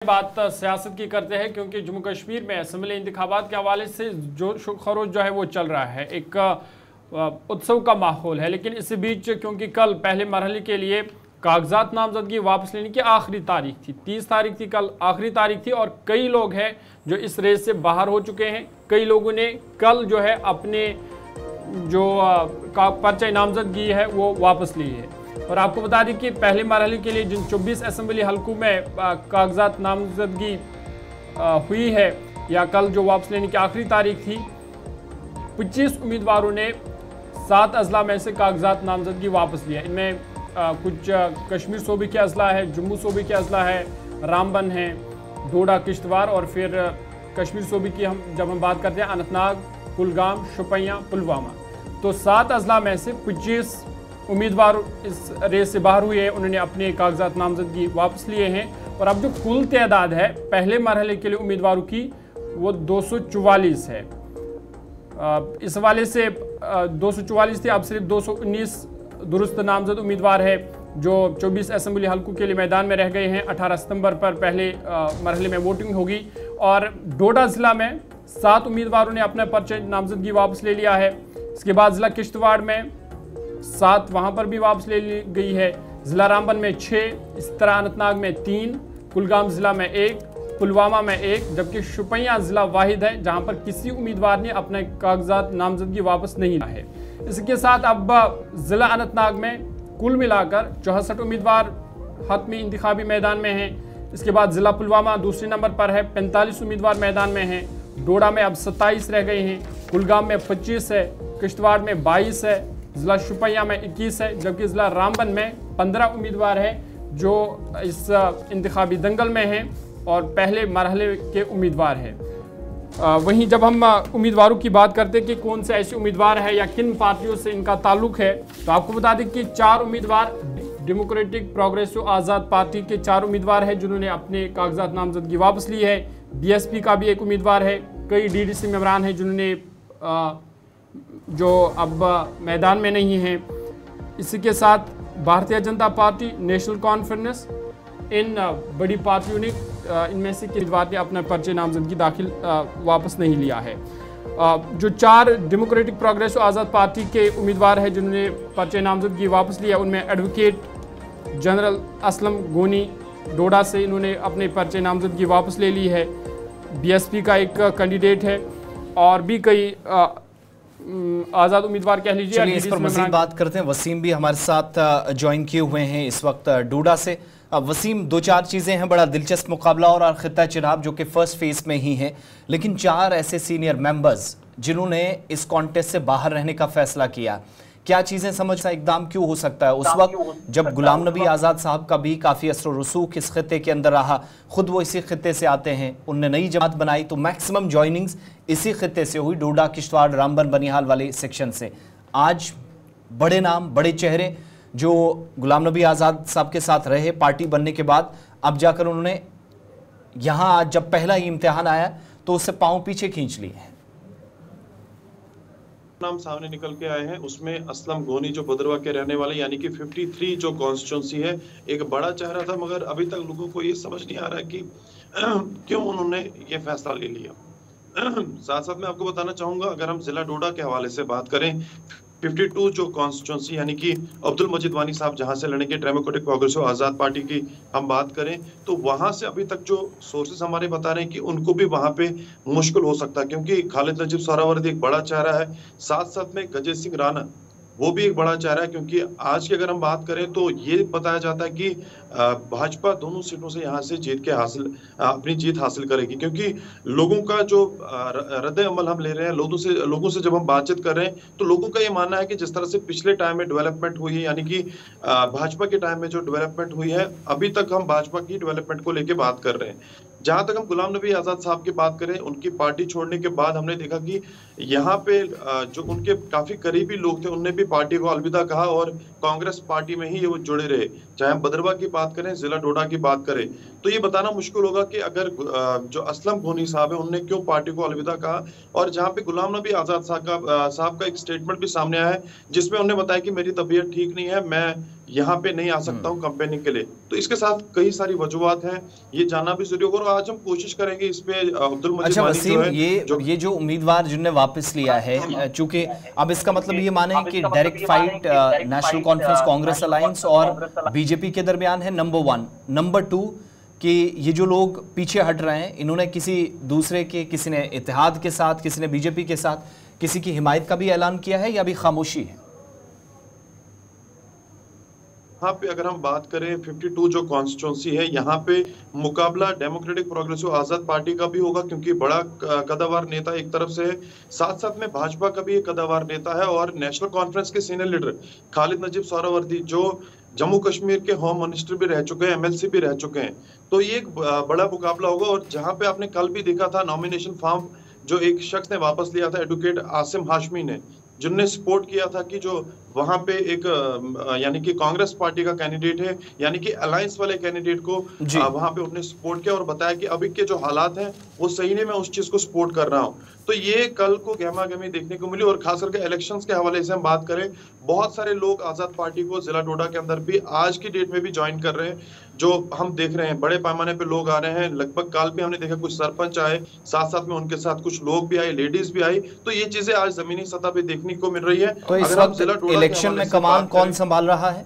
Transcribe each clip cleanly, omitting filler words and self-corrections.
बात सियासत की करते हैं क्योंकि जम्मू कश्मीर में असम्बली इंतखाबात के हवाले से जो खरोज जो है वो चल रहा है। एक उत्सव का माहौल है, लेकिन इसी बीच क्योंकि कल पहले मरहले के लिए कागजात नामजदगी वापस लेने की आखिरी तारीख थी, 30 तारीख थी, कल आखिरी तारीख थी और कई लोग हैं जो इस रेस से बाहर हो चुके हैं। कई लोगों ने कल जो है अपने जो पर्चा नामजदगी है वो वापस ली है। और आपको बता दें कि पहले मरहले के लिए जिन 24 असम्बली हलकों में कागजात नामजदगी हुई है या कल जो वापस लेने की आखिरी तारीख थी, 25 उम्मीदवारों ने 7 अजला में से कागजात नामजदगी वापस लिया। इनमें कुछ कश्मीर सूबे के अजला है, जम्मू सूबे के अजला है, रामबन है, डोडा, किश्तवाड़ और फिर कश्मीर सूबे की जब हम बात करते हैं अनंतनाग, कुलगाम, शोपियां, पुलवामा। तो 7 अजला में से 25 उम्मीदवार इस रेस से बाहर हुए हैं, उन्होंने अपने कागजात नामजदगी वापस लिए हैं। और अब जो कुल तादाद है पहले मरहले के लिए उम्मीदवारों की वो 244 है। इस हवाले से 244 थी, अब सिर्फ 219 दुरुस्त नामजद उम्मीदवार है जो 24 असम्बली हलकों के लिए मैदान में रह गए हैं। 18 सितंबर पर पहले मरहले में वोटिंग होगी और डोडा ज़िला में 7 उम्मीदवारों ने अपना पर्चा नामजदगी वापस ले लिया है। इसके बाद ज़िला किश्तवाड़ में 7 वहाँ पर भी वापस ले ली गई है। ज़िला रामबन में 6, इस तरह अनंतनाग में 3, कुलगाम ज़िला में 1, पुलवामा में 1, जबकि शोपियां ज़िला वाहिद है जहाँ पर किसी उम्मीदवार ने अपने कागजात नामजदगी वापस नहीं लिया है। इसके साथ अब ज़िला अनंतनाग में कुल मिलाकर 64 उम्मीदवार हतमी इंतखाबी मैदान में हैं। इसके बाद ज़िला पुलवामा दूसरे नंबर पर है, 45 उम्मीदवार मैदान में हैं। डोडा में अब 27 रह गए हैं, कुलगाम में 25 है, किश्तवाड़ में 22 है, ज़िला शोपियां में 21 है, जबकि ज़िला रामबन में 15 उम्मीदवार हैं जो इस इंतखाबी दंगल में हैं और पहले मरहले के उम्मीदवार हैं। वहीं जब हम उम्मीदवारों की बात करते हैं कि कौन से ऐसे उम्मीदवार हैं या किन पार्टियों से इनका ताल्लुक है, तो आपको बता दें कि 4 उम्मीदवार डेमोक्रेटिक प्रोग्रेसिव आज़ाद पार्टी के 4 उम्मीदवार हैं जिन्होंने अपने कागजात नामजदगी वापस ली है। BSP का भी एक उम्मीदवार है, कई DDC मेंबरान हैं जिन्होंने जो अब मैदान में नहीं हैं। इसी के साथ Bharatiya Janata party, national conference, इन बड़ी पार्टियों ने इनमें से उम्मीदवार ने अपना पर्चे नामजदगी दाखिल वापस नहीं लिया है। जो 4 डेमोक्रेटिक प्रोग्रेसिव आज़ाद पार्टी के उम्मीदवार हैं जिन्होंने पर्चे नामजदगी वापस लिया, उनमें एडवोकेट जनरल असलम गोनी डोडा से इन्होंने अपने पर्चे नामजदगी वापस ले ली है। BSP का एक कैंडिडेट है और भी कई आज़ाद उम्मीदवार कह लीजिए। चलिए इस पर मज़ीद बात करते हैं। वसीम भी हमारे साथ ज्वाइन किए हुए हैं इस वक्त डोडा से। वसीम, 2-4 चीज़ें हैं, बड़ा दिलचस्प मुकाबला और खित्ता चिनाब जो कि फर्स्ट फेज में ही है, लेकिन 4 ऐसे सीनियर मेंबर्स जिन्होंने इस कॉन्टेस्ट से बाहर रहने का फैसला किया, क्या चीज़ें समझना इकदाम क्यों हो सकता है? उस वक्त जब गुलाम नबी आज़ाद साहब का भी काफ़ी असर रसूख इस खित्ते के अंदर रहा, खुद वो इसी खित्ते से आते हैं, उनने नई जमात बनाई तो मैक्सिमम ज्वाइनिंग्स इसी खित्ते से हुई, डोडा, किश्तवाड़, रामबन, बनिहाल वाले सेक्शन से। आज बड़े नाम, बड़े चेहरे जो गुलाम नबी आज़ाद साहब के साथ रहे पार्टी बनने के बाद, अब जाकर उन्होंने यहाँ आज जब पहला ही इम्तिहान आया तो उससे पाँव पीछे खींच लिए हैं। नाम सामने निकल के आए हैं, उसमें असलम गोनी जो भद्रवा के रहने वाले, यानी कि 53 जो कॉन्स्टिट्यूंसी है, एक बड़ा चेहरा था, मगर अभी तक लोगों को ये समझ नहीं आ रहा है कि क्यों उन्होंने ये फैसला ले लिया। साथ साथ मैं आपको बताना चाहूंगा, अगर हम जिला डोडा के हवाले से बात करें, 52 जो कॉन्स्टिट्यूंसी यानी कि अब्दुल मजीद वानी साहब जहां से लड़ेंगे, डेमोक्रेटिक प्रोग्रेसिव आज़ाद पार्टी की हम बात करें, तो वहां से अभी तक जो सोर्सेस हमारे बता रहे हैं कि उनको भी वहां पे मुश्किल हो सकता है, क्योंकि खालिद नजीब सोहरावर्दी एक बड़ा चेहरा है, साथ साथ में गजेंद्र सिंह राणा वो भी एक बड़ा चेहरा है। क्योंकि आज की अगर हम बात करें तो ये बताया जाता है कि भाजपा दोनों सीटों से यहाँ से अपनी जीत हासिल करेगी, क्योंकि लोगों का जो रद्द अमल हम ले रहे हैं, लोगों से जब हम बातचीत कर रहे हैं तो लोगों का ये मानना है कि जिस तरह से पिछले टाइम में डेवलपमेंट हुई है, यानी कि भाजपा के टाइम में जो डेवलपमेंट हुई है, अभी तक हम भाजपा की डेवलपमेंट को लेकर बात कर रहे हैं। जहां तक हम गुलाम नबी आज़ाद साहब की बात करें, उनकी पार्टी छोड़ने के बाद हमने देखा कि यहाँ पे जो उनके काफी करीबी लोग थे उनने भी पार्टी को अलविदा कहा और कांग्रेस पार्टी में ही वो जुड़े रहे। चाहे हम भद्रवा की बात करें, जिला डोडा की बात करें, तो ये बताना मुश्किल होगा कि अगर जो असलम गोनी साहब है उनने क्यों पार्टी को अलविदा कहा। और जहाँ पे गुलाम नबी आज़ाद साहब का एक स्टेटमेंट भी सामने आया है जिसमें उन्होंने बताया कि मेरी तबीयत ठीक नहीं है, मैं यहाँ पे नहीं आ सकता हूँ कंपेनिंग के लिए। तो इसके साथ कई सारी वजूहत हैं, ये जानना भी जरूरी होगा और आज हम कोशिश करेंगे इस पे। अब्दुल मजीद अच्छा मालिक वसीम, जो है ये जो उम्मीदवार जिनने वापस लिया है, चूंकि अब इसका मतलब ये माने कि direct fight national conference Congress alliance और बीजेपी के दरमियान है, नंबर 1। नंबर 2 कि ये जो लोग पीछे हट रहे हैं, इन्होंने किसी दूसरे के, किसी ने इत्तेहाद के साथ, किसी ने बीजेपी के साथ, किसी की हिमायत का भी ऐलान किया है या अभी खामोशी है? यहाँ पे अगर हम बात करें 52 जो कॉन्स्टिट्यूंसी है, यहाँ पे मुकाबला डेमोक्रेटिक प्रोग्रेसिव आजाद पार्टी का भी होगा क्योंकि बड़ा कदावर नेता एक तरफ से है, साथ साथ में भाजपा का भी एक कदावर नेता है और नेशनल कॉन्फ्रेंस के सीनियर लीडर खालिद नजीब सोहरावर्दी जो जम्मू कश्मीर के होम मिनिस्टर भी रह चुके हैं, एमएलसी भी रह चुके हैं। तो ये एक बड़ा मुकाबला होगा। और जहां पे आपने कल भी देखा था नॉमिनेशन फॉर्म जो एक शख्स ने वापस लिया था, एडवोकेट आसिम हाशमी ने, जिनने सपोर्ट किया था कि जो वहां पे एक यानी कि कांग्रेस पार्टी का कैंडिडेट है, यानी कि अलायंस वाले कैंडिडेट को वहां पे उन्होंने सपोर्ट किया और बताया कि अभी के जो हालात हैं वो सही नहीं, मैं उस चीज को सपोर्ट कर रहा हूं। तो ये कल को गहमा गहमी देखने को मिली। और खास करके इलेक्शंस के हवाले से हम बात करें, बहुत सारे लोग आजाद पार्टी को जिला डोडा के अंदर भी आज की डेट में भी ज्वाइन कर रहे हैं, जो हम देख रहे हैं बड़े पैमाने पे लोग आ रहे हैं। लगभग काल भी हमने देखा कुछ सरपंच आए, साथ साथ में उनके साथ कुछ लोग भी आए, लेडीज भी आई। तो ये चीजें आज जमीनी सतह पे देखने को मिल रही है। तो इस वक्त इलेक्शन में कमान कौन संभाल रहा है?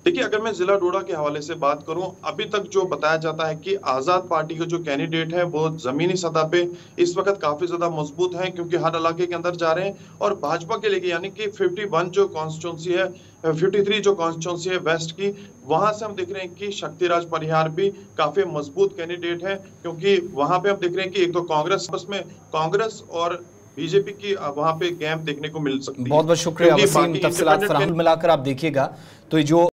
देखिए, अगर मैं जिला डोडा के हवाले से बात करूं, अभी तक जो बताया जाता है कि आजाद पार्टी के जो कैंडिडेट हैं वो जमीनी सतह पे इस वक्त काफी ज्यादा मजबूत हैं क्योंकि हर इलाके के अंदर जा रहे हैं। और भाजपा के लिए यानी कि 51 जो कॉन्स्टिट्यूंसी है, 53 जो कॉन्स्टिट्यूंसी है वेस्ट की, वहां से हम देख रहे हैं कि शक्तिराज परिहार भी काफी मजबूत कैंडिडेट है क्योंकि वहां पे हम देख रहे हैं कि एक तो कांग्रेस और बीजेपी की वहां पे गैप देखने को मिल सकती है। बहुत बहुत शुक्रिया वसीम, तफसीलात फराहम मिलाकर आप देखिएगा। तो जो